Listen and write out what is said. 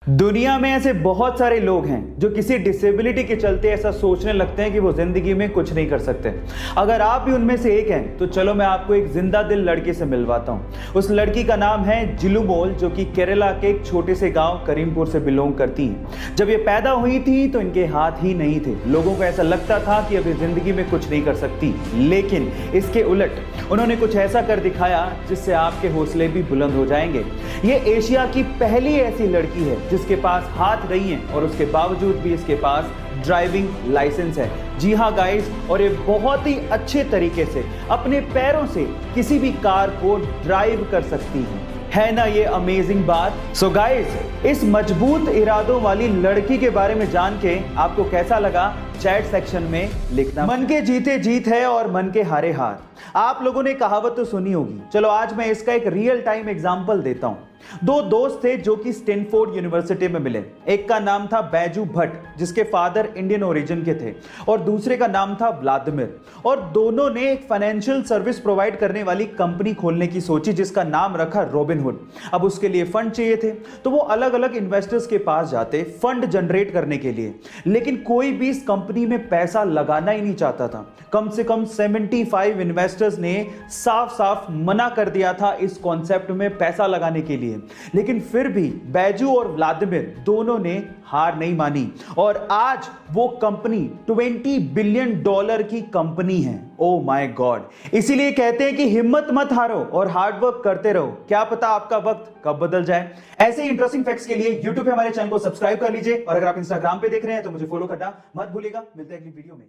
दुनिया में ऐसे बहुत सारे लोग हैं जो किसी डिसेबिलिटी के चलते ऐसा सोचने लगते हैं कि वो जिंदगी में कुछ नहीं कर सकते। अगर आप भी उनमें से एक हैं तो चलो मैं आपको एक जिंदा दिल लड़की से मिलवाता हूँ। उस लड़की का नाम है जिलुमोल, जो कि केरला के एक छोटे से गांव करीमपुर से बिलोंग करती हैं। जब ये पैदा हुई थी तो इनके हाथ ही नहीं थे। लोगों को ऐसा लगता था कि अभी जिंदगी में कुछ नहीं कर सकती, लेकिन इसके उलट उन्होंने कुछ ऐसा कर दिखाया जिससे आपके हौसले भी बुलंद हो जाएंगे। ये एशिया की पहली ऐसी लड़की है जिसके पास हाथ नहीं है और उसके बावजूद भी इसके पास ड्राइविंग लाइसेंस है। जी हाँ गाइस, और ये बहुत ही अच्छे तरीके से अपने पैरों से किसी भी कार को ड्राइव कर सकती है ना ये अमेजिंग बात। सो गाइस, इस मजबूत इरादों वाली लड़की के बारे में जान के आपको कैसा लगा चैट सेक्शन में लिखना। मन के जीते जीत है और मन के हारे हार। आप लोगों ने कहावत तो सुनी होगी, चलो आज मैं इसका एक रियल टाइम एग्जांपल देता हूं। दो दोस्त थे जो कि स्टैनफोर्ड यूनिवर्सिटी में मिले। एक का नाम था बैजू भट्ट, जिसके फादर इंडियन ओरिजिन के थे, और दूसरे का नाम था व्लादिमीर। और दोनों ने एक फाइनेंशियल सर्विस प्रोवाइड करने वाली कंपनी खोलने की सोची जिसका नाम रखा रॉबिनहुड। अब उसके लिए फंड चाहिए थे तो वो अलग अलग इन्वेस्टर्स के पास जाते फंड जनरेट करने के लिए, लेकिन कोई भी इस कंपनी में पैसा लगाना ही नहीं चाहता था। कम से कम 75 इन्वेस्टर्स ने साफ साफ मना कर दिया था इस कॉन्सेप्ट में पैसा लगाने के लिए, लेकिन फिर भी बैजू और व्लादिमीर दोनों ने हार नहीं मानी और आज वो कंपनी $20 बिलियन की कंपनी है। Oh my God. इसीलिए कहते हैं कि हिम्मत मत हारो और हार्डवर्क करते रहो, क्या पता आपका वक्त कब बदल जाए। ऐसे इंटरेस्टिंग फैक्ट्स के लिए YouTube पे हमारे चैनल को सब्सक्राइब कर लीजिए और अगर आप Instagram पे देख रहे हैं तो मुझे फॉलो करना मत भूलिएगा। मिलते हैं अगली वीडियो में।